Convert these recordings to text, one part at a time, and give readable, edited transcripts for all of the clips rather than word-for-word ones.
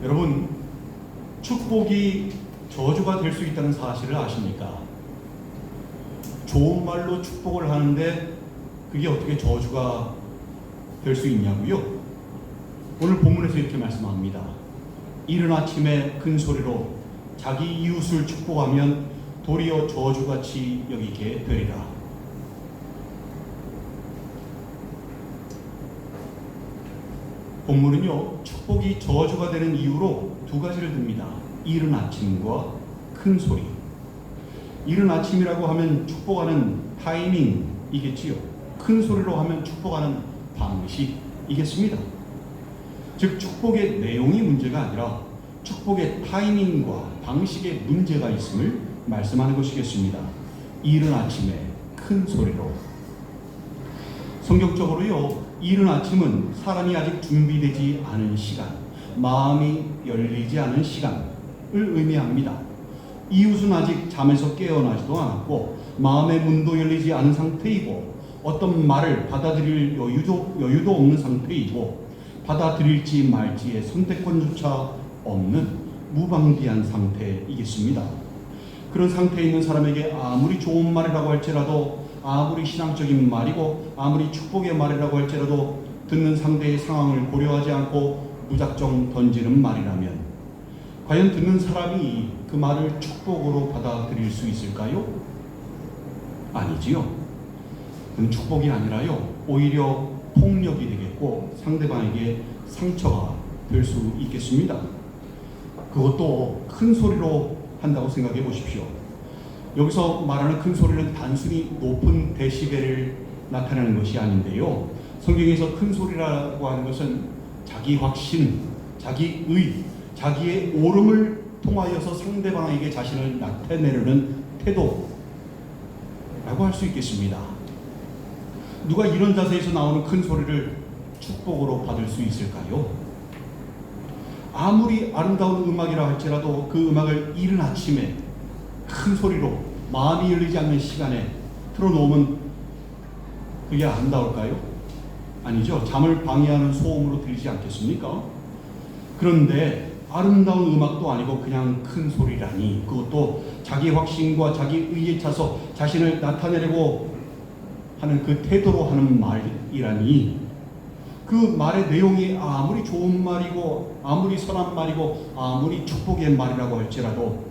여러분, 축복이 저주가 될 수 있다는 사실을 아십니까? 좋은 말로 축복을 하는데 그게 어떻게 저주가 될 수 있냐고요? 오늘 본문에서 이렇게 말씀합니다. 이른 아침에 큰 소리로 자기 이웃을 축복하면 도리어 저주같이 여기게 되리라. 본문은요, 축복이 저주가 되는 이유로 두 가지를 듭니다. 이른 아침과 큰 소리. 이른 아침이라고 하면 축복하는 타이밍이겠지요. 큰 소리로 하면 축복하는 방식이겠습니다. 즉, 축복의 내용이 문제가 아니라 축복의 타이밍과 방식에 문제가 있음을 말씀하는 것이겠습니다. 이른 아침에 큰 소리로. 성경적으로요, 이른 아침은 사람이 아직 준비되지 않은 시간, 마음이 열리지 않은 시간을 의미합니다. 이웃은 아직 잠에서 깨어나지도 않았고 마음의 문도 열리지 않은 상태이고 어떤 말을 받아들일 여유도 없는 상태이고 받아들일지 말지의 선택권조차 없는 무방비한 상태이겠습니다. 그런 상태에 있는 사람에게 아무리 좋은 말이라고 할지라도, 아무리 신앙적인 말이고 아무리 축복의 말이라고 할지라도 듣는 상대의 상황을 고려하지 않고 무작정 던지는 말이라면 과연 듣는 사람이 그 말을 축복으로 받아들일 수 있을까요? 아니지요. 그건 축복이 아니라요, 오히려 폭력이 되겠고 상대방에게 상처가 될 수 있겠습니다. 그것도 큰 소리로 한다고 생각해 보십시오. 여기서 말하는 큰 소리는 단순히 높은 데시벨을 나타내는 것이 아닌데요, 성경에서 큰 소리라고 하는 것은 자기 확신, 자기의, 자기의 옳음을 통하여서 상대방에게 자신을 나타내려는 태도라고 할 수 있겠습니다. 누가 이런 자세에서 나오는 큰 소리를 축복으로 받을 수 있을까요? 아무리 아름다운 음악이라 할지라도 그 음악을 이른 아침에 큰 소리로 마음이 열리지 않는 시간에 틀어놓으면 그게 아름다울까요? 아니죠. 잠을 방해하는 소음으로 들리지 않겠습니까? 그런데 아름다운 음악도 아니고 그냥 큰 소리라니, 그것도 자기 확신과 자기 의에 차서 자신을 나타내려고 하는 그 태도로 하는 말이라니, 그 말의 내용이 아무리 좋은 말이고 아무리 선한 말이고 아무리 축복의 말이라고 할지라도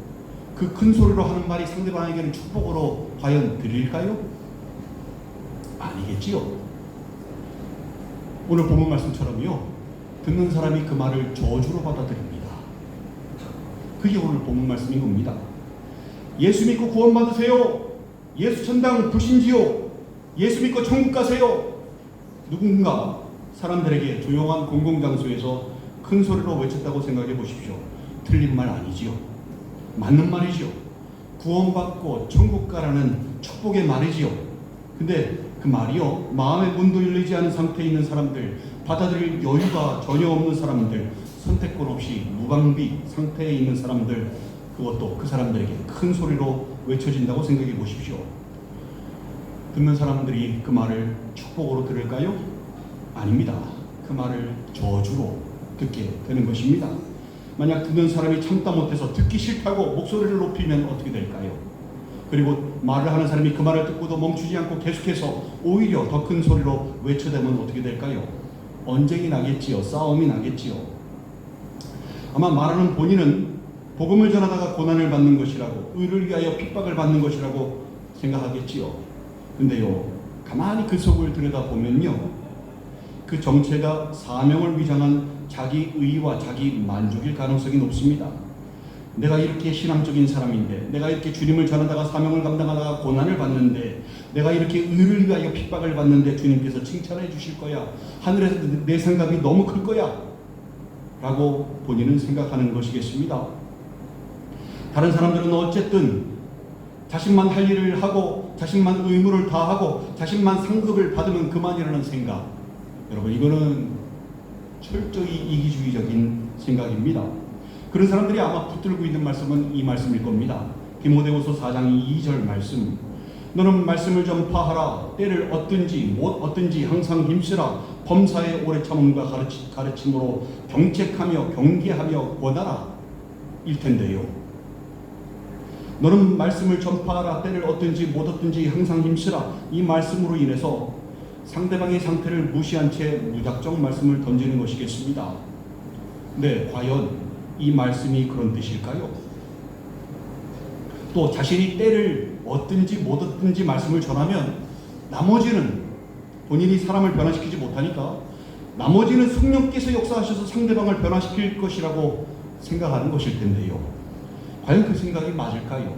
그 큰 소리로 하는 말이 상대방에게는 축복으로 과연 들릴까요? 아니겠지요. 오늘 본문 말씀처럼요, 듣는 사람이 그 말을 저주로 받아들입니다. 그게 오늘 본문 말씀인 겁니다. 예수 믿고 구원받으세요. 예수 천당 불신지요. 예수 믿고 천국 가세요. 누군가 사람들에게 조용한 공공장소에서 큰 소리로 외쳤다고 생각해 보십시오. 틀린 말 아니지요. 맞는 말이지요. 구원받고 천국 가라는 축복의 말이지요. 근데 그 말이요, 마음의 문도 열리지 않은 상태에 있는 사람들, 받아들일 여유가 전혀 없는 사람들, 선택권 없이 무방비 상태에 있는 사람들, 그것도 그 사람들에게 큰 소리로 외쳐진다고 생각해 보십시오. 듣는 사람들이 그 말을 축복으로 들을까요? 아닙니다. 그 말을 저주로 듣게 되는 것입니다. 만약 듣는 사람이 참다 못해서 듣기 싫다고 목소리를 높이면 어떻게 될까요? 그리고 말을 하는 사람이 그 말을 듣고도 멈추지 않고 계속해서 오히려 더 큰 소리로 외쳐대면 어떻게 될까요? 언쟁이 나겠지요. 싸움이 나겠지요. 아마 말하는 본인은 복음을 전하다가 고난을 받는 것이라고, 의를 위하여 핍박을 받는 것이라고 생각하겠지요. 근데요, 가만히 그 속을 들여다보면요, 그 정체가 사명을 위장한 자기 의와 자기 만족일 가능성이 높습니다. 내가 이렇게 신앙적인 사람인데, 내가 이렇게 주님을 전하다가 사명을 감당하다가 고난을 받는데, 내가 이렇게 의를 위하여 핍박을 받는데 주님께서 칭찬해 주실 거야, 하늘에서 내 생각이 너무 클 거야 라고 본인은 생각하는 것이겠습니다. 다른 사람들은 어쨌든 자신만 할 일을 하고 자신만 의무를 다하고 자신만 상급을 받으면 그만이라는 생각, 여러분, 이거는 철저히 이기주의적인 생각입니다. 그런 사람들이 아마 붙들고 있는 말씀은 이 말씀일 겁니다. 디모데후서 4장 2절 말씀. 너는 말씀을 전파하라. 때를 얻든지 못 얻든지 항상 힘쓰라. 범사에 오래 참음과 가르침으로 경책하며 경계하며 권하라 일 텐데요. 너는 말씀을 전파하라. 때를 얻든지 못 얻든지 항상 힘쓰라. 이 말씀으로 인해서 상대방의 상태를 무시한 채 무작정 말씀을 던지는 것이겠습니다. 네, 과연 이 말씀이 그런 뜻일까요? 또 자신이 때를 얻든지 못 얻든지 말씀을 전하면 나머지는 본인이 사람을 변화시키지 못하니까 나머지는 성령께서 역사하셔서 상대방을 변화시킬 것이라고 생각하는 것일 텐데요. 과연 그 생각이 맞을까요?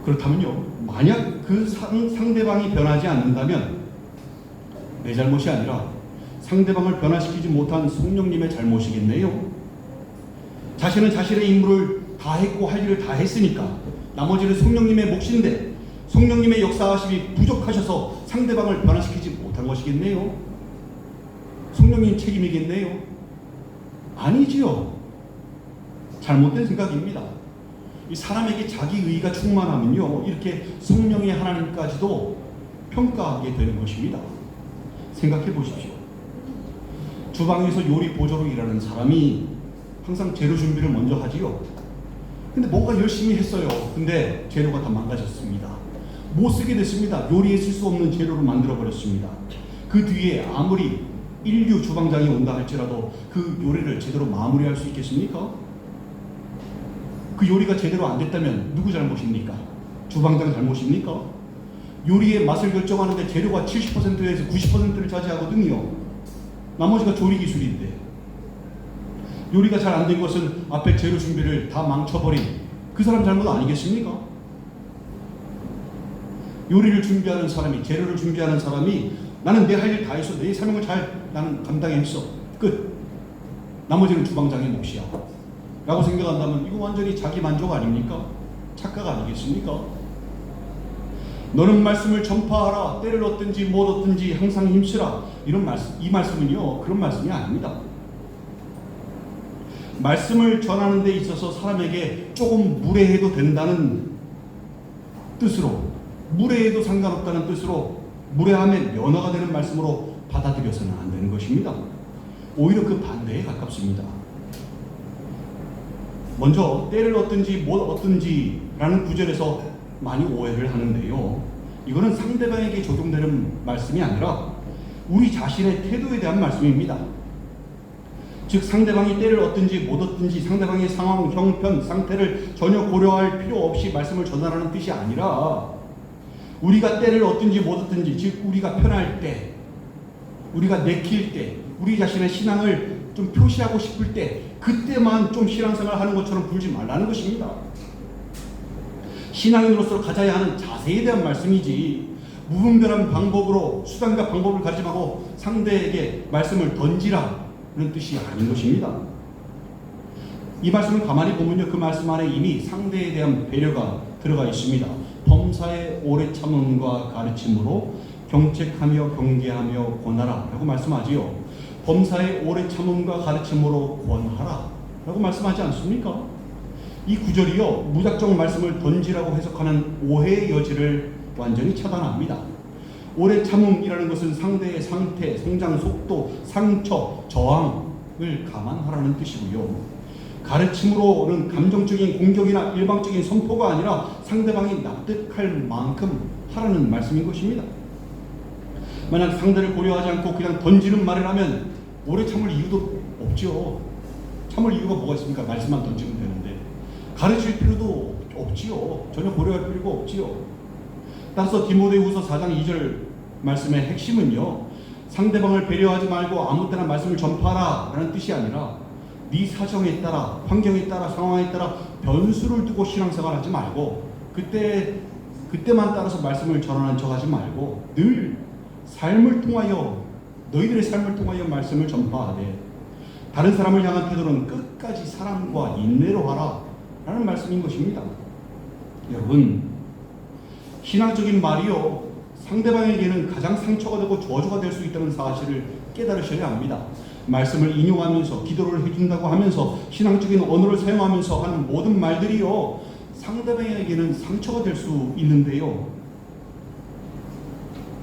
그렇다면요, 만약 그 상대방이 변하지 않는다면 내 잘못이 아니라 상대방을 변화시키지 못한 성령님의 잘못이겠네요. 자신은 자신의 임무를 다 했고 할 일을 다 했으니까 나머지는 성령님의 몫인데 성령님의 역사하심이 부족하셔서 상대방을 변화시키지 못한 것이겠네요. 성령님 책임이겠네요. 아니지요. 잘못된 생각입니다. 이 사람에게 자기 의가 충만하면요, 이렇게 성령의 하나님까지도 평가하게 되는 것입니다. 생각해 보십시오. 주방에서 요리 보조로 일하는 사람이 항상 재료 준비를 먼저 하지요. 근데 뭔가 열심히 했어요. 근데 재료가 다 망가졌습니다. 못 쓰게 됐습니다. 요리에 쓸 수 없는 재료를 만들어 버렸습니다. 그 뒤에 아무리 인류 주방장이 온다 할지라도 그 요리를 제대로 마무리할 수 있겠습니까? 그 요리가 제대로 안 됐다면 누구 잘못입니까? 주방장 잘못입니까? 요리의 맛을 결정하는데 재료가 70%에서 90%를 차지하거든요. 나머지가 조리 기술인데 요리가 잘 안 된 것은 앞에 재료 준비를 다 망쳐버린 그 사람 잘못 아니겠습니까? 요리를 준비하는 사람이, 재료를 준비하는 사람이 나는 내 할 일 다 했어. 내 사명을 잘 나는 감당했어. 끝. 나머지는 주방장의 몫이야. 라고 생각한다면 이거 완전히 자기 만족 아닙니까? 착각 아니겠습니까? 너는 말씀을 전파하라. 때를 얻든지 못 얻든지 항상 힘쓰라. 이런 말씀, 이 말씀은요, 그런 말씀이 아닙니다. 말씀을 전하는 데 있어서 사람에게 조금 무례해도 된다는 뜻으로, 무례해도 상관없다는 뜻으로 무례함의 면허가 되는 말씀으로 받아들여서는 안 되는 것입니다. 오히려 그 반대에 가깝습니다. 먼저 때를 얻든지 못 얻든지 라는 구절에서 많이 오해를 하는데요, 이거는 상대방에게 적용되는 말씀이 아니라 우리 자신의 태도에 대한 말씀입니다. 즉 상대방이 때를 얻든지 못 얻든지 상대방의 상황, 형편, 상태를 전혀 고려할 필요 없이 말씀을 전하라는 뜻이 아니라 우리가 때를 얻든지 못 얻든지, 즉 우리가 편할 때, 우리가 내킬 때, 우리 자신의 신앙을 좀 표시하고 싶을 때 그때만 좀 신앙생활 하는 것처럼 굴지 말라는 것입니다. 신앙인으로서 가져야 하는 자세에 대한 말씀이지 무분별한 방법으로 수단과 방법을 가지고 상대에게 말씀을 던지라는 뜻이 아닌 것입니다. 이 말씀을 가만히 보면요, 그 말씀 안에 이미 상대에 대한 배려가 들어가 있습니다. 범사에 오래 참음과 가르침으로 경책하며 경계하며 권하라 라고 말씀하지요. 범사에 오래 참음과 가르침으로 권하라 라고 말씀하지 않습니까? 이 구절이요, 무작정 말씀을 던지라고 해석하는 오해의 여지를 완전히 차단합니다. 오래 참음이라는 것은 상대의 상태, 성장 속도, 상처, 저항을 감안하라는 뜻이고요. 가르침으로는 감정적인 공격이나 일방적인 선포가 아니라 상대방이 납득할 만큼 하라는 말씀인 것입니다. 만약 상대를 고려하지 않고 그냥 던지는 말을 하면 오래 참을 이유도 없죠. 참을 이유가 뭐가 있습니까? 말씀만 던지면 되는데 가르칠 필요도 없지요. 전혀 고려할 필요가 없지요. 따라서 디모데후서 4장 2절 말씀의 핵심은요, 상대방을 배려하지 말고 아무 때나 말씀을 전파하라 라는 뜻이 아니라 네 사정에 따라, 환경에 따라, 상황에 따라 변수를 두고 신앙생활하지 말고 그때만 따라서 말씀을 전하는 척하지 말고 늘 삶을 통하여, 너희들의 삶을 통하여 말씀을 전파하되 다른 사람을 향한 태도는 끝까지 사랑과 인내로 하라 라는 말씀인 것입니다. 여러분, 신앙적인 말이요, 상대방에게는 가장 상처가 되고 저주가 될 수 있다는 사실을 깨달으셔야 합니다. 말씀을 인용하면서 기도를 해준다고 하면서 신앙적인 언어를 사용하면서 하는 모든 말들이요, 상대방에게는 상처가 될 수 있는데요,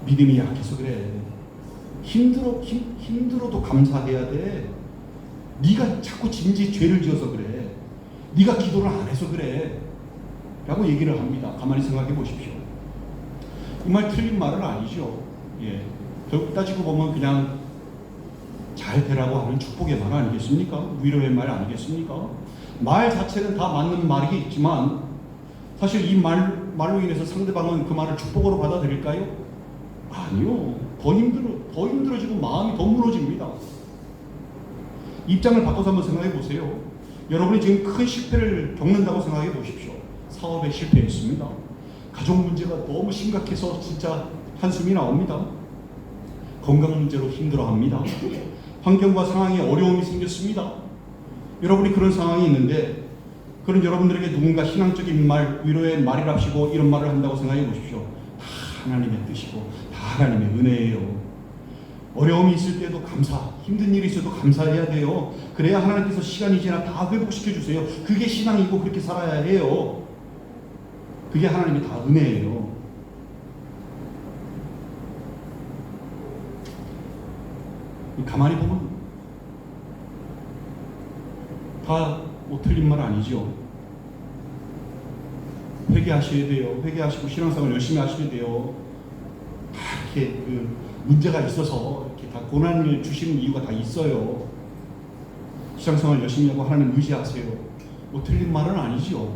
믿음이 약해서 그래. 힘들어도 감사해야 돼. 네가 자꾸 짐짓 죄를 지어서 그래. 네가 기도를 안 해서 그래. 라고 얘기를 합니다. 가만히 생각해 보십시오. 이 말 틀린 말은 아니죠. 예. 결국 따지고 보면 그냥 잘 되라고 하는 축복의 말 아니겠습니까? 위로의 말 아니겠습니까? 말 자체는 다 맞는 말이겠지만 사실 이 말로 인해서 상대방은 그 말을 축복으로 받아들일까요? 아니요. 더 힘들어지고 마음이 더 무너집니다. 입장을 바꿔서 한번 생각해 보세요. 여러분이 지금 큰 실패를 겪는다고 생각해 보십시오. 사업에 실패했습니다. 가족 문제가 너무 심각해서 진짜 한숨이 나옵니다. 건강 문제로 힘들어합니다. 환경과 상황에 어려움이 생겼습니다. 여러분이 그런 상황이 있는데 그런 여러분들에게 누군가 신앙적인 말, 위로의 말이랍시고 이런 말을 한다고 생각해 보십시오. 다 하나님의 뜻이고 다 하나님의 은혜예요. 어려움이 있을 때도 힘든 일이 있어도 감사해야 돼요. 그래야 하나님께서 시간이 지나 다 회복시켜 주세요. 그게 신앙이고 그렇게 살아야 해요. 그게 하나님의 다 은혜예요. 가만히 보면 다 틀린 말 아니죠. 회개하셔야 돼요. 회개하시고 신앙생활 열심히 하셔야 돼요. 다 이렇게 문제가 있어서 이렇게 다 고난을 주시는 이유가 다 있어요. 신앙생활 열심히 하고 하나님 의지하세요. 틀린 말은 아니죠.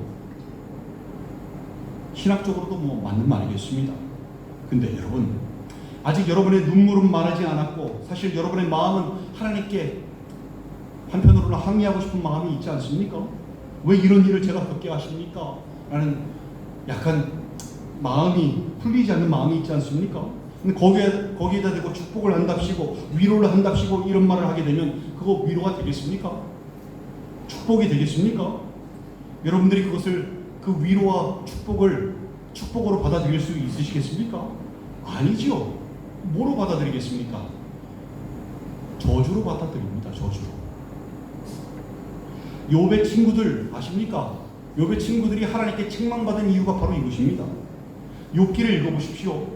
신학적으로도 맞는 말이겠습니다. 근데 여러분, 아직 여러분의 눈물은 마르지 않았고 사실 여러분의 마음은 하나님께 한편으로는 항의하고 싶은 마음이 있지 않습니까? 왜 이런 일을 제가 겪게 하십니까? 라는 약간 마음이 풀리지 않는 마음이 있지 않습니까? 근데 거기에다 대고 축복을 한답시고 위로를 한답시고 이런 말을 하게 되면 그거 위로가 되겠습니까? 축복이 되겠습니까? 여러분들이 그것을 그 위로와 축복으로 받아들일 수 있으시겠습니까? 아니지요. 뭐로 받아들이겠습니까? 저주로 받아들입니다. 저주로. 욥의 친구들 아십니까? 욥의 친구들이 하나님께 책망받은 이유가 바로 이것입니다. 욥기를 읽어보십시오.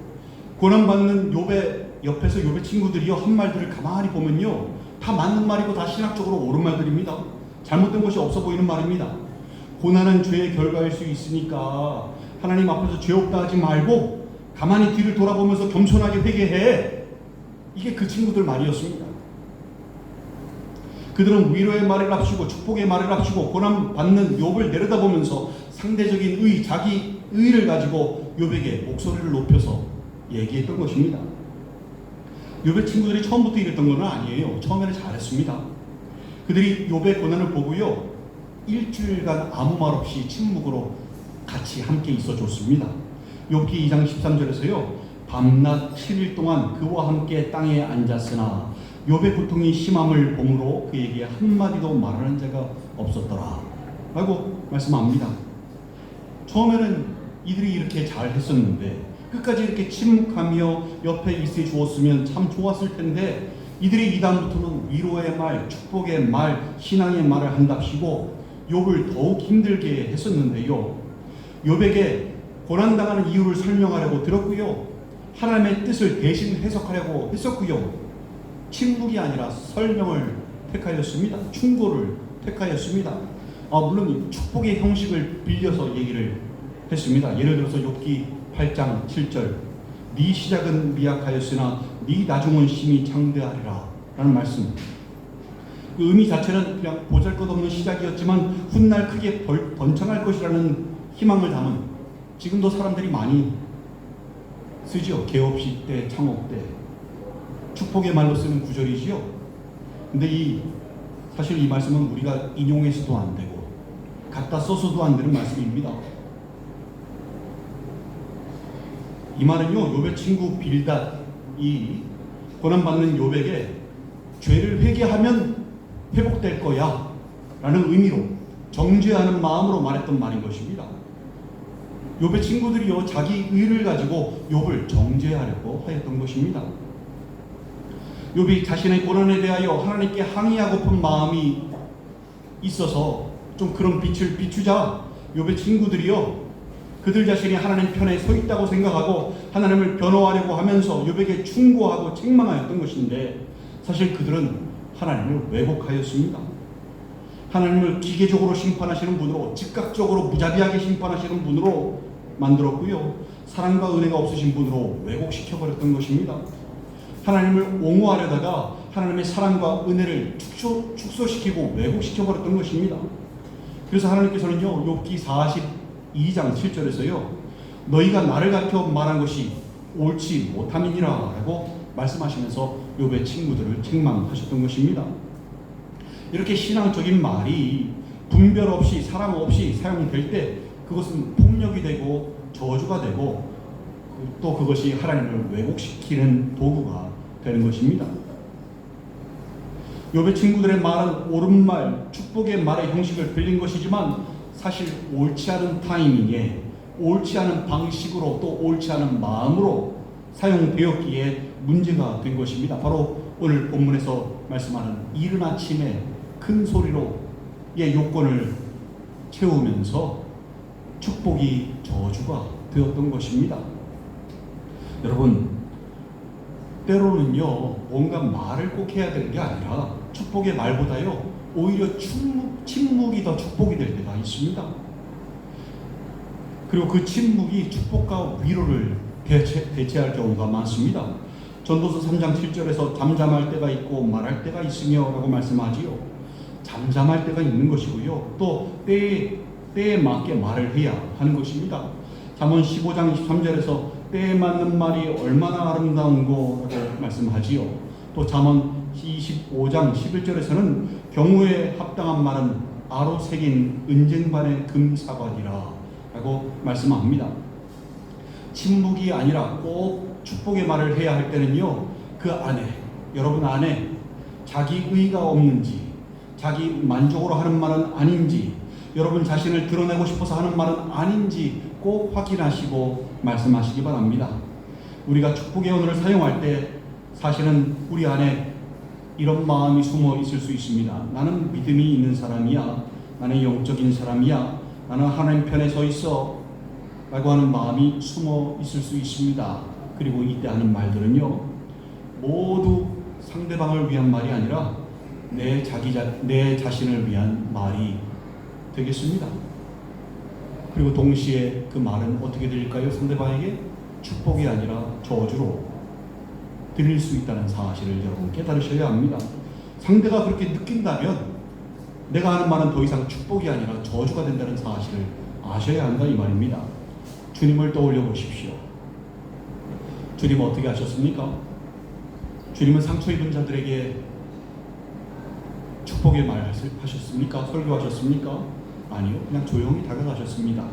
고난받는 욥의 옆에서 욥의 친구들이요 한 말들을 가만히 보면요 다 맞는 말이고 다 신학적으로 옳은 말들입니다. 잘못된 것이 없어 보이는 말입니다. 고난은 죄의 결과일 수 있으니까 하나님 앞에서 죄 없다 하지 말고 가만히 뒤를 돌아보면서 겸손하게 회개해. 이게 그 친구들 말이었습니다. 그들은 위로의 말을 합시고 축복의 말을 합시고 고난받는 욥을 내려다보면서 상대적인 자기 의를 가지고 욥에게 목소리를 높여서 얘기했던 것입니다. 욥의 친구들이 처음부터 이랬던 건 아니에요. 처음에는 잘했습니다. 그들이 욥의 고난을 보고요 일주일간 아무 말 없이 침묵으로 같이 함께 있어 줬습니다. 욥기 2장 13절에서요 밤낮 7일 동안 그와 함께 땅에 앉았으나 욥의 고통이 심함을 보므로 그에게 한마디도 말하는 자가 없었더라 라고 말씀합니다. 처음에는 이들이 이렇게 잘 했었는데 끝까지 이렇게 침묵하며 옆에 있어 주었으면 참 좋았을 텐데 이들이 이다음부터는 위로의 말, 축복의 말, 신앙의 말을 한답시고 욥을 더욱 힘들게 했었는데요. 욥에게 고난당하는 이유를 설명하려고 들었고요. 하나님의 뜻을 대신 해석하려고 했었고요. 침묵이 아니라 설명을 택하였습니다. 충고를 택하였습니다. 물론 축복의 형식을 빌려서 얘기를 했습니다. 예를 들어서 욥기 8장 7절 네 시작은 미약하였으나 네 나중은 심히 창대하리라 라는 말씀. 그 의미 자체는 그냥 보잘것없는 시작이었지만 훗날 크게 번창할 것이라는 희망을 담은 지금도 사람들이 많이 쓰죠. 개업식 때, 창업 때 축복의 말로 쓰는 구절이지요. 근데 사실 이 말씀은 우리가 인용해서도 안 되고 갖다 써서도 안 되는 말씀입니다. 이 말은요 욥의 친구 빌닷이 고난받는 욥에게 죄를 회개하면 회복될 거야 라는 의미로 정죄하는 마음으로 말했던 말인 것입니다. 욥의 친구들이요 자기 의를 가지고 욥을 정죄하려고 하였던 것입니다. 욥이 자신의 고난에 대하여 하나님께 항의하고픈 마음이 있어서 좀 그런 빛을 비추자 욥의 친구들이요 그들 자신이 하나님 편에 서 있다고 생각하고 하나님을 변호하려고 하면서 욥에게 충고하고 책망하였던 것인데, 사실 그들은 하나님을 왜곡하였습니다. 하나님을 기계적으로 심판하시는 분으로, 즉각적으로 무자비하게 심판하시는 분으로 만들었고요, 사랑과 은혜가 없으신 분으로 왜곡시켜버렸던 것입니다. 하나님을 옹호하려다가 하나님의 사랑과 은혜를 축소시키고 왜곡시켜버렸던 것입니다. 그래서 하나님께서는요, 욥기 42장 7절에서요, 너희가 나를 가리켜 말한 것이 옳지 못함이니라 라고 말씀하시면서 욥의 친구들을 책망하셨던 것입니다. 이렇게 신앙적인 말이 분별 없이 사랑 없이 사용될 때 그것은 폭력이 되고 저주가 되고 또 그것이 하나님을 왜곡시키는 도구가 되는 것입니다. 욥의 친구들의 말은 옳은 말, 축복의 말의 형식을 빌린 것이지만 사실 옳지 않은 타이밍에 옳지 않은 방식으로 또 옳지 않은 마음으로 사용되었기에 문제가 된 것입니다. 바로 오늘 본문에서 말씀하는 이른 아침에 큰 소리로의 요건을 채우면서 축복이 저주가 되었던 것입니다. 여러분, 때로는요, 뭔가 말을 꼭 해야 되는 게 아니라 축복의 말보다요, 오히려 침묵이 더 축복이 될 때가 있습니다. 그리고 그 침묵이 축복과 위로를 대체할 경우가 많습니다. 전도서 3장 7절에서 잠잠할 때가 있고 말할 때가 있으며 라고 말씀하지요. 잠잠할 때가 있는 것이고요, 또 때에 맞게 말을 해야 하는 것입니다. 잠언 15장 23절에서 때에 맞는 말이 얼마나 아름다운고 라고 말씀하지요. 또 잠언 25장 11절에서는 경우에 합당한 말은 아로 새긴 은쟁반의 금사과니라 라고 말씀합니다. 침묵이 아니라 꼭 축복의 말을 해야 할 때는요, 그 안에, 여러분 안에 자기 의가 없는지, 자기 만족으로 하는 말은 아닌지, 여러분 자신을 드러내고 싶어서 하는 말은 아닌지 꼭 확인하시고 말씀하시기 바랍니다. 우리가 축복의 언어를 사용할 때 사실은 우리 안에 이런 마음이 숨어 있을 수 있습니다. 나는 믿음이 있는 사람이야, 나는 영적인 사람이야, 나는 하나님 편에 서 있어 라고 하는 마음이 숨어 있을 수 있습니다. 그리고 이때 하는 말들은요, 모두 상대방을 위한 말이 아니라 내 자신을 위한 말이 되겠습니다. 그리고 동시에 그 말은 어떻게 들릴까요? 상대방에게 축복이 아니라 저주로 들릴 수 있다는 사실을 여러분 깨달으셔야 합니다. 상대가 그렇게 느낀다면 내가 하는 말은 더 이상 축복이 아니라 저주가 된다는 사실을 아셔야 한다 이 말입니다. 주님을 떠올려 보십시오. 주님 어떻게 하셨습니까? 주님은 상처 입은 자들에게 축복의 말 하셨습니까? 설교하셨습니까? 아니요, 그냥 조용히 다가가셨습니다.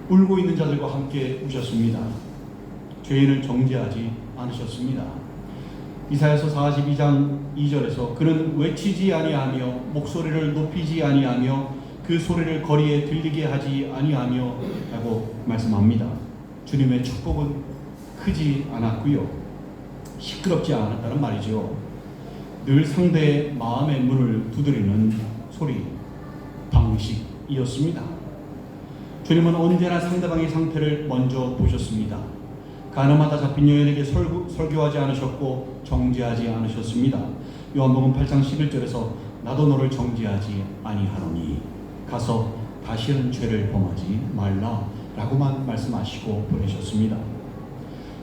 울고 있는 자들과 함께 우셨습니다. 죄인을 정죄하지 않으셨습니다. 이사야서 42장 2절에서 그는 외치지 아니하며 목소리를 높이지 아니하며 그 소리를 거리에 들리게 하지 아니하며 라고 말씀합니다. 주님의 축복은 크지 않았고요, 시끄럽지 않았다는 말이죠. 늘 상대의 마음의 문을 두드리는 소리, 방식이었습니다. 주님은 언제나 상대방의 상태를 먼저 보셨습니다. 가늠하다 잡힌 여인에게 설교하지 않으셨고 정죄하지 않으셨습니다. 요한복음 8장 11절에서 나도 너를 정죄하지 아니하노니 가서 다시는 죄를 범하지 말라 라고만 말씀하시고 보내셨습니다.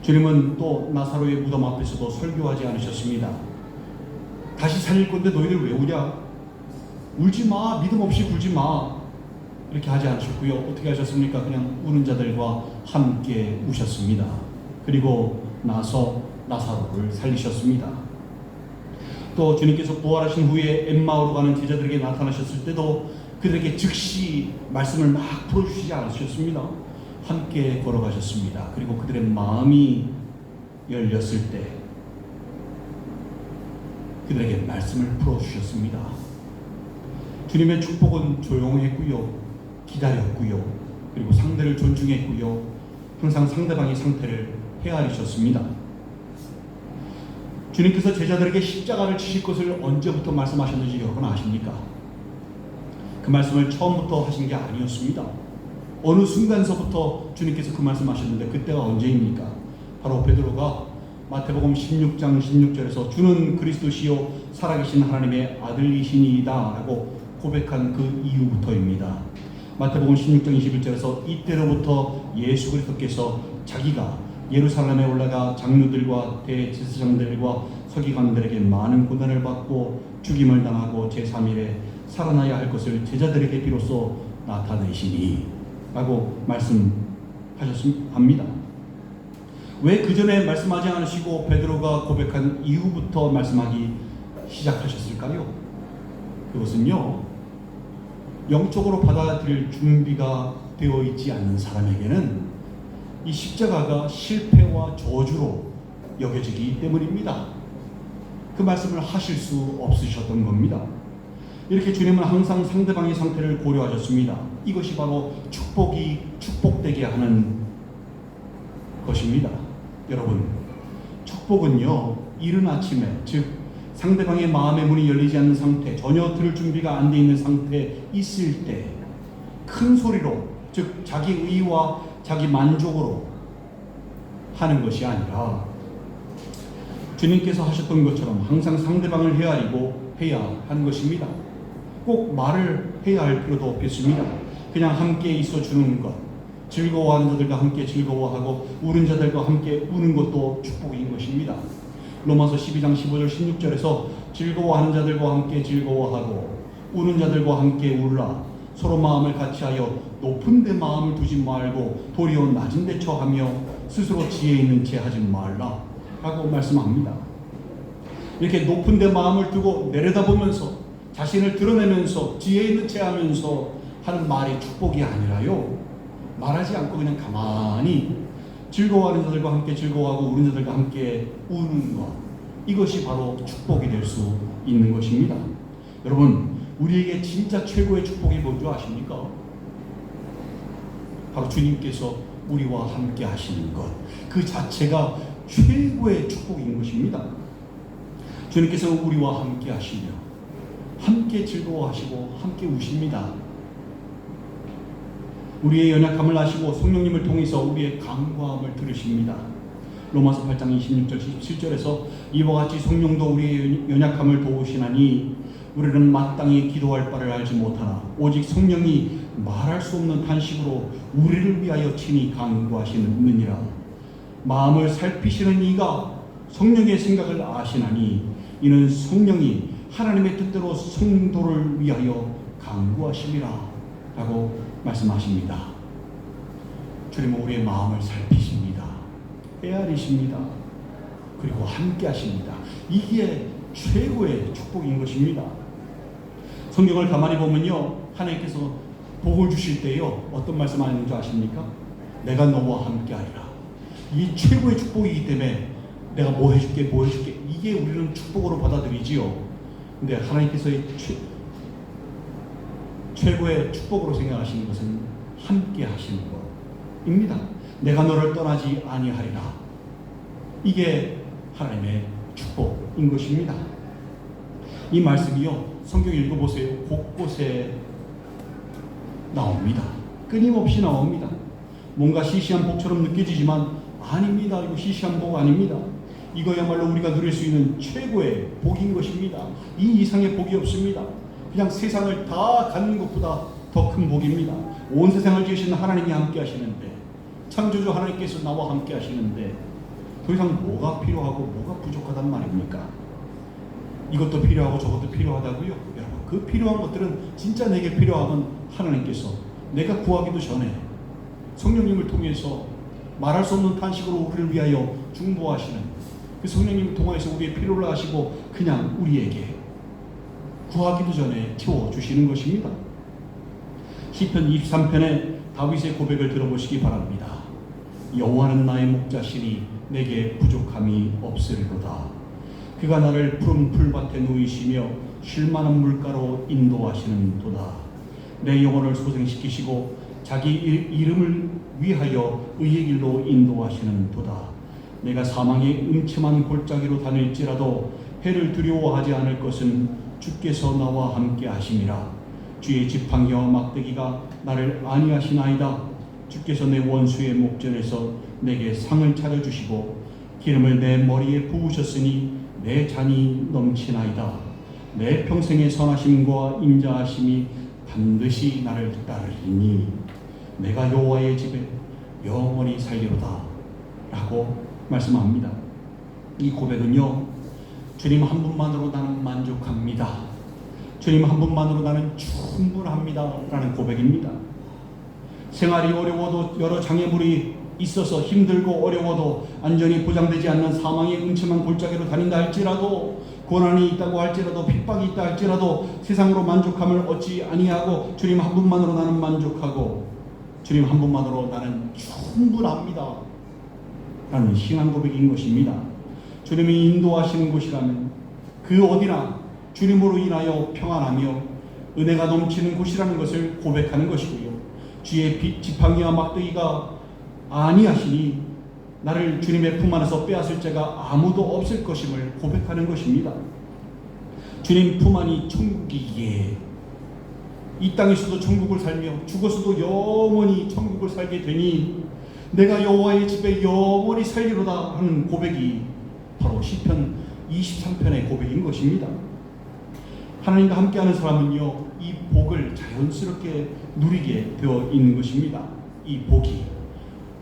주님은 또 나사로의 무덤 앞에서도 설교하지 않으셨습니다. 다시 살릴 건데 너희들 왜 우냐? 울지 마, 믿음 없이 굴지 마, 이렇게 하지 않으셨고요. 어떻게 하셨습니까? 그냥 우는 자들과 함께 우셨습니다. 그리고 나서 나사로를 살리셨습니다. 또 주님께서 부활하신 후에 엠마오로 가는 제자들에게 나타나셨을 때도 그들에게 즉시 말씀을 막 풀어주시지 않으셨습니다. 함께 걸어가셨습니다. 그리고 그들의 마음이 열렸을 때 그들에게 말씀을 풀어주셨습니다. 주님의 축복은 조용했고요, 기다렸고요, 그리고 상대를 존중했고요, 항상 상대방의 상태를 헤아리셨습니다. 주님께서 제자들에게 십자가를 치실 것을 언제부터 말씀하셨는지 여러분 아십니까? 그 말씀을 처음부터 하신 게 아니었습니다. 어느 순간서부터 주님께서 그 말씀하셨는데 그때가 언제입니까? 바로 베드로가 마태복음 16장 16절에서 주는 그리스도시요 살아계신 하나님의 아들이시니이다 라고 고백한 그 이후부터입니다. 마태복음 16장 21절에서 이때로부터 예수 그리스도께서 자기가 예루살렘에 올라가 장로들과 대제사장들과 서기관들에게 많은 고난을 받고 죽임을 당하고 제3일에 살아나야 할 것을 제자들에게 비로소 나타내시니 라고 말씀하셨습니다. 왜 그 전에 말씀하지 않으시고 베드로가 고백한 이후부터 말씀하기 시작하셨을까요? 그것은요, 영적으로 받아들일 준비가 되어 있지 않는 사람에게는 이 십자가가 실패와 저주로 여겨지기 때문입니다. 그 말씀을 하실 수 없으셨던 겁니다. 이렇게 주님은 항상 상대방의 상태를 고려하셨습니다. 이것이 바로 축복되게 하는 것입니다. 여러분, 축복은요, 이른 아침에, 즉 상대방의 마음의 문이 열리지 않는 상태, 전혀 들을 준비가 안 돼 있는 상태에 있을 때 큰 소리로, 즉 자기 의와 자기 만족으로 하는 것이 아니라 주님께서 하셨던 것처럼 항상 상대방을 헤아리고 해야 하는 것입니다. 꼭 말을 해야 할 필요도 없겠습니다. 그냥 함께 있어 주는 것, 즐거워하는 자들과 함께 즐거워하고 우는 자들과 함께 우는 것도 축복인 것입니다. 로마서 12장 15절 16절에서 즐거워하는 자들과 함께 즐거워하고 우는 자들과 함께 울라. 서로 마음을 같이하여 높은 데 마음을 두지 말고 도리어 낮은 데 처하며 스스로 지혜 있는 채 하지 말라 라고 말씀합니다. 이렇게 높은 데 마음을 두고 내려다보면서 자신을 드러내면서 지혜 있는 채 하면서 하는 말이 축복이 아니라요, 말하지 않고 그냥 가만히 즐거워하는 자들과 함께 즐거워하고 우는 자들과 함께 우는 것, 이것이 바로 축복이 될 수 있는 것입니다. 여러분, 우리에게 진짜 최고의 축복이 뭔지 아십니까? 바로 주님께서 우리와 함께 하시는 것, 그 자체가 최고의 축복인 것입니다. 주님께서 우리와 함께 하시며 함께 즐거워하시고 함께 우십니다. 우리의 연약함을 아시고 성령님을 통해서 우리의 간구함을 들으십니다. 로마서 8장 26절 27절에서 이와 같이 성령도 우리의 연약함을 도우시나니 우리는 마땅히 기도할 바를 알지 못하나 오직 성령이 말할 수 없는 탄식으로 우리를 위하여 친히 간구하시느니라. 마음을 살피시는 이가 성령의 생각을 아시나니 이는 성령이 하나님의 뜻대로 성도를 위하여 간구하심이라 라고 말씀하십니다. 주님은 우리의 마음을 살피십니다. 헤아리십니다. 그리고 함께 하십니다. 이게 최고의 축복인 것입니다. 성경을 가만히 보면요, 하나님께서 복을 주실 때요, 어떤 말씀 하는 줄 아십니까? 내가 너와 함께 하리라. 이게 최고의 축복이기 때문에 내가 뭐 해줄게 이게 우리는 축복으로 받아들이지요. 근데 하나님께서의 최고의 축복으로 생각하시는 것은 함께 하시는 것입니다. 내가 너를 떠나지 아니하리라. 이게 하나님의 축복인 것입니다. 이 말씀이요, 성경 읽어보세요. 곳곳에 나옵니다. 끊임없이 나옵니다. 뭔가 시시한 복처럼 느껴지지만 아닙니다. 이거 시시한 복 아닙니다. 이거야말로 우리가 누릴 수 있는 최고의 복인 것입니다. 이 이상의 복이 없습니다. 그냥 세상을 다 갖는 것보다 더 큰 복입니다. 온 세상을 지으신 하나님이 함께 하시는데, 창조주 하나님께서 나와 함께 하시는데 더 이상 뭐가 필요하고 뭐가 부족하단 말입니까? 이것도 필요하고 저것도 필요하다고요? 여러분, 그 필요한 것들은 진짜 내게 필요하면 하나님께서 내가 구하기도 전에 성령님을 통해서 말할 수 없는 탄식으로 우리를 위하여 중보하시는 그 성령님을 통해서 우리의 필요를 아시고 그냥 우리에게 구하기도 전에 채워주시는 것입니다. 시편 23편의 다윗의 고백을 들어보시기 바랍니다. 여호와는 나의 목자시니 내게 부족함이 없으리로다. 그가 나를 푸른 풀밭에 누이시며 쉴만한 물가로 인도하시는 도다. 내 영혼을 소생시키시고 자기 이름을 위하여 의의 길로 인도하시는 도다. 내가 사망의 음침한 골짜기로 다닐지라도 해를 두려워하지 않을 것은 주께서 나와 함께 하심이라. 주의 지팡이와 막대기가 나를 안위하시나이다. 주께서 내 원수의 목전에서 내게 상을 차려주시고 기름을 내 머리에 부으셨으니 내 잔이 넘치나이다. 내 평생의 선하심과 인자하심이 반드시 나를 따르리니 내가 여호와의 집에 영원히 살리로다 라고 말씀합니다. 이 고백은요, 주님 한 분만으로 나는 만족합니다, 주님 한 분만으로 나는 충분합니다 라는 고백입니다. 생활이 어려워도, 여러 장애물이 있어서 힘들고 어려워도, 안전이 보장되지 않는 사망의 음침한 골짜기로 다닌다 할지라도, 고난이 있다고 할지라도, 핍박이 있다 할지라도 세상으로 만족함을 얻지 아니하고 주님 한 분만으로 나는 만족하고 주님 한 분만으로 나는 충분합니다 라는 신앙 고백인 것입니다. 주님이 인도하시는 곳이라면 그 어디나 주님으로 인하여 평안하며 은혜가 넘치는 곳이라는 것을 고백하는 것이고요. 주의 지팡이와 막대기가 아니하시니 나를 주님의 품 안에서 빼앗을 자가 아무도 없을 것임을 고백하는 것입니다. 주님 품 안이 천국이기에 이 땅에서도 천국을 살며 죽어서도 영원히 천국을 살게 되니 내가 여호와의 집에 영원히 살리로다 하는 고백이 바로 시편 23편의 고백인 것입니다. 하나님과 함께하는 사람은요, 이 복을 자연스럽게 누리게 되어 있는 것입니다. 이 복이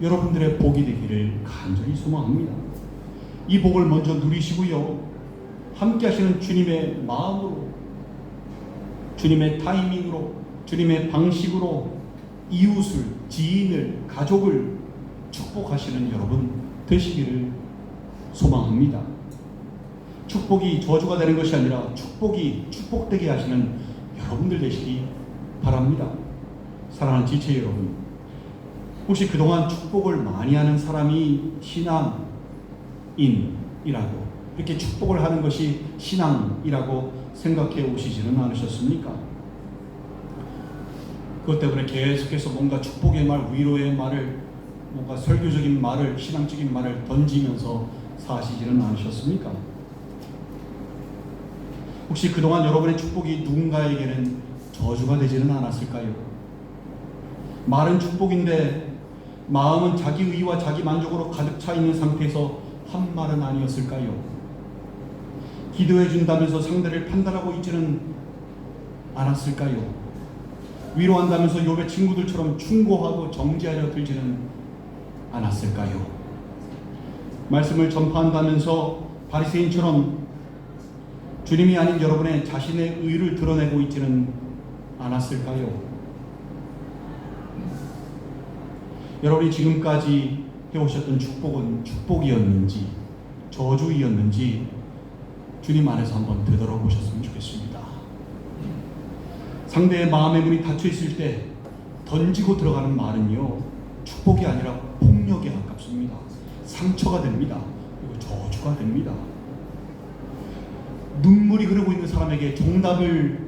여러분들의 복이 되기를 간절히 소망합니다. 이 복을 먼저 누리시고요, 함께 하시는 주님의 마음으로, 주님의 타이밍으로, 주님의 방식으로 이웃을, 지인을, 가족을 축복하시는 여러분 되시기를 소망합니다. 축복이 저주가 되는 것이 아니라 축복이 축복되게 하시는 여러분들 되시기 바랍니다. 사랑하는 지체 여러분, 혹시 그동안 축복을 많이 하는 사람이 신앙인이라고, 이렇게 축복을 하는 것이 신앙이라고 생각해 오시지는 않으셨습니까? 그것 때문에 계속해서 뭔가 축복의 말, 위로의 말을, 뭔가 설교적인 말을, 신앙적인 말을 던지면서 사시지는 않으셨습니까? 혹시 그동안 여러분의 축복이 누군가에게는 저주가 되지는 않았을까요? 말은 축복인데 마음은 자기 의와 자기 만족으로 가득 차 있는 상태에서 한 말은 아니었을까요? 기도해 준다면서 상대를 판단하고 있지는 않았을까요? 위로한다면서 욥의 친구들처럼 충고하고 정죄하려 들지는 않았을까요? 말씀을 전파한다면서 바리새인처럼 주님이 아닌 여러분의 자신의 의를 드러내고 있지는 않았을까요? 여러분이 지금까지 해오셨던 축복은 축복이었는지 저주이었는지 주님 안에서 한번 되돌아보셨으면 좋겠습니다. 상대의 마음의 문이 닫혀 있을 때 던지고 들어가는 말은요, 축복이 아니라 폭력에 가깝습니다. 상처가 됩니다. 그리고 저주가 됩니다. 눈물이 흐르고 있는 사람에게 정답을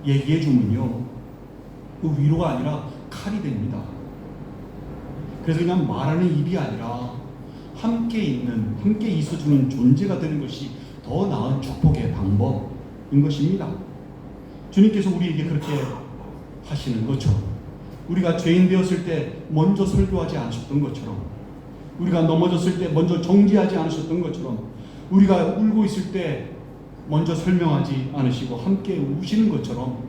얘기해 주면요, 그 위로가 아니라 칼이 됩니다. 그래서 그냥 말하는 입이 아니라 함께 있는, 함께 있어주는 존재가 되는 것이 더 나은 축복의 방법인 것입니다. 주님께서 우리에게 그렇게 하시는 것처럼, 우리가 죄인 되었을 때 먼저 설교하지 않으셨던 것처럼, 우리가 넘어졌을 때 먼저 정지하지 않으셨던 것처럼, 우리가 울고 있을 때 먼저 설명하지 않으시고 함께 우시는 것처럼,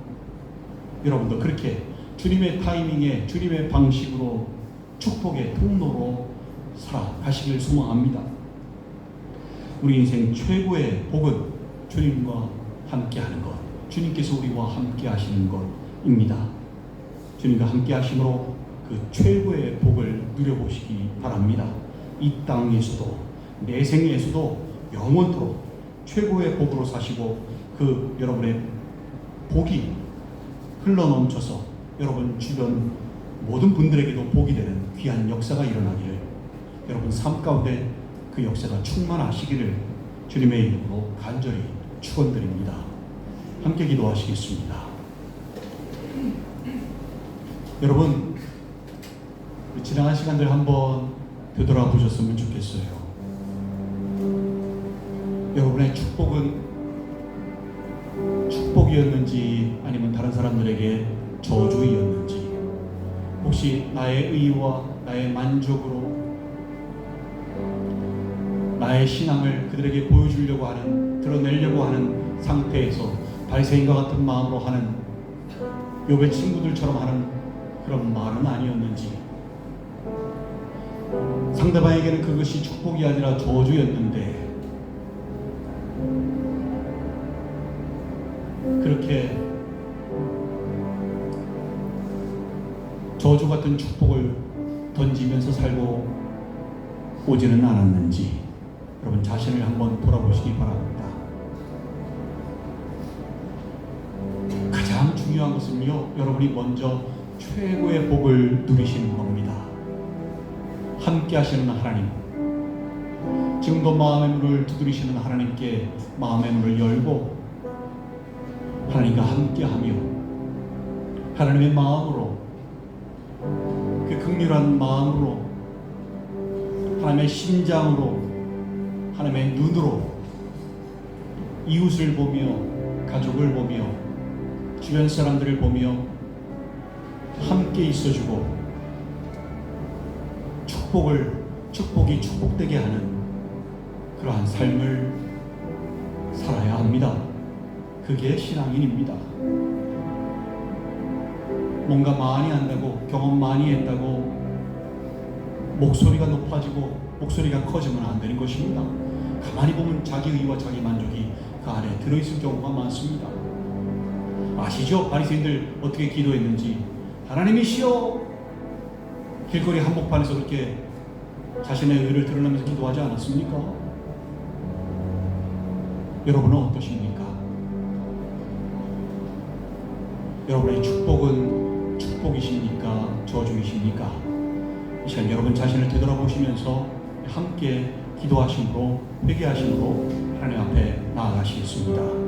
여러분도 그렇게 주님의 타이밍에, 주님의 방식으로 축복의 통로로 살아가시길 소망합니다. 우리 인생 최고의 복은 주님과 함께하는 것, 주님께서 우리와 함께 하시는 것입니다. 주님과 함께 하심으로 그 최고의 복을 누려보시기 바랍니다. 이 땅에서도, 내 생에서도 영원토록 최고의 복으로 사시고 그 여러분의 복이 흘러넘쳐서 여러분 주변 모든 분들에게도 복이 되는 귀한 역사가 일어나기를, 여러분 삶 가운데 그 역사가 충만하시기를 주님의 이름으로 간절히 축원드립니다. 함께 기도하시겠습니다. 여러분, 지나간 시간들 한번 되돌아보셨으면 좋겠어요. 여러분의 축복은 축복이었는지 아니면 다른 사람들에게 저주이었는지, 혹시 나의 의와 나의 만족으로 나의 신앙을 그들에게 보여주려고 하는, 드러내려고 하는 상태에서 바리새인과 같은 마음으로 하는, 욥의 친구들처럼 하는 그런 말은 아니었는지, 상대방에게는 그것이 축복이 아니라 저주였는데 그렇게 저주 같은 축복을 던지면서 살고 오지는 않았는지 여러분 자신을 한번 돌아보시기 바랍니다. 가장 중요한 것은요, 여러분이 먼저 최고의 복을 누리시는 겁니다. 함께 하시는 하나님, 지금도 마음의 문을 두드리시는 하나님께 마음의 문을 열고 하나님과 함께하며 하나님의 마음으로, 그 극률한 마음으로, 하나님의 심장으로, 하나님의 눈으로 이웃을 보며, 가족을 보며, 주변 사람들을 보며 함께 있어주고 축복이 축복되게 하는 그러한 삶을 살아야 합니다. 그게 신앙인입니다. 뭔가 많이 한다고, 경험 많이 했다고 목소리가 높아지고 목소리가 커지면 안 되는 것입니다. 가만히 보면 자기 의와 자기 만족이 그 안에 들어있을 경우가 많습니다. 아시죠? 바리새인들 어떻게 기도했는지. 하나님이시여, 길거리 한복판에서 그렇게 자신의 의를 드러내면서 기도하지 않았습니까? 여러분은 어떠십니까? 여러분의 축복은 축복이십니까? 저주이십니까? 이 시간 여러분 자신을 되돌아보시면서 함께 기도하심으로, 회개하심으로 하나님 앞에 나아가시겠습니다.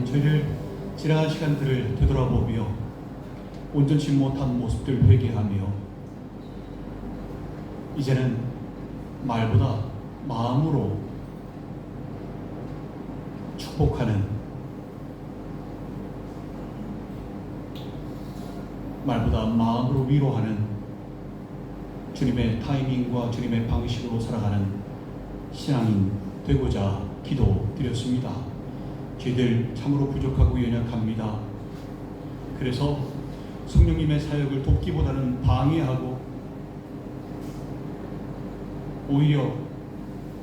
저희를 지나간 시간들을 되돌아보며 온전치 못한 모습들 회개하며 이제는 말보다 마음으로 축복하는, 말보다 마음으로 위로하는 주님의 타이밍과 주님의 방식으로 살아가는 신앙인 되고자 기도드렸습니다. 저희들 참으로 부족하고 연약합니다. 그래서 성령님의 사역을 돕기보다는 방해하고 오히려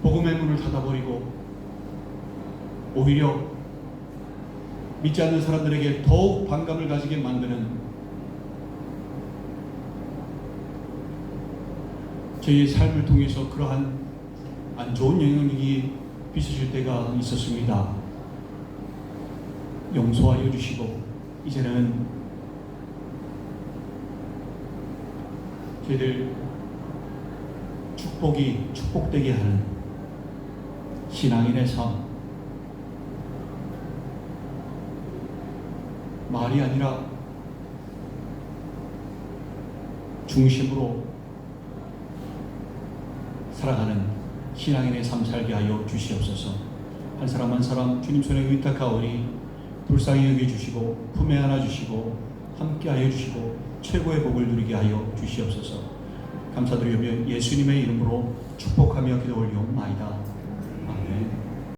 복음의 문을 닫아버리고 오히려 믿지 않는 사람들에게 더욱 반감을 가지게 만드는 저희의 삶을 통해서 그러한 안 좋은 영향력이 비춰질 때가 있었습니다. 용서하여 주시고 이제는 저희들 축복이 축복되게 하는 신앙인의 삶, 말이 아니라 중심으로 살아가는 신앙인의 삶 살게 하여 주시옵소서. 한 사람 한 사람 주님 손에 의탁하오니 불쌍히 여겨주시고 품에 안아주시고 함께하여 주시고 최고의 복을 누리게 하여 주시옵소서. 감사드리며 예수님의 이름으로 축복하며 기도 올리옵나이다. 아멘.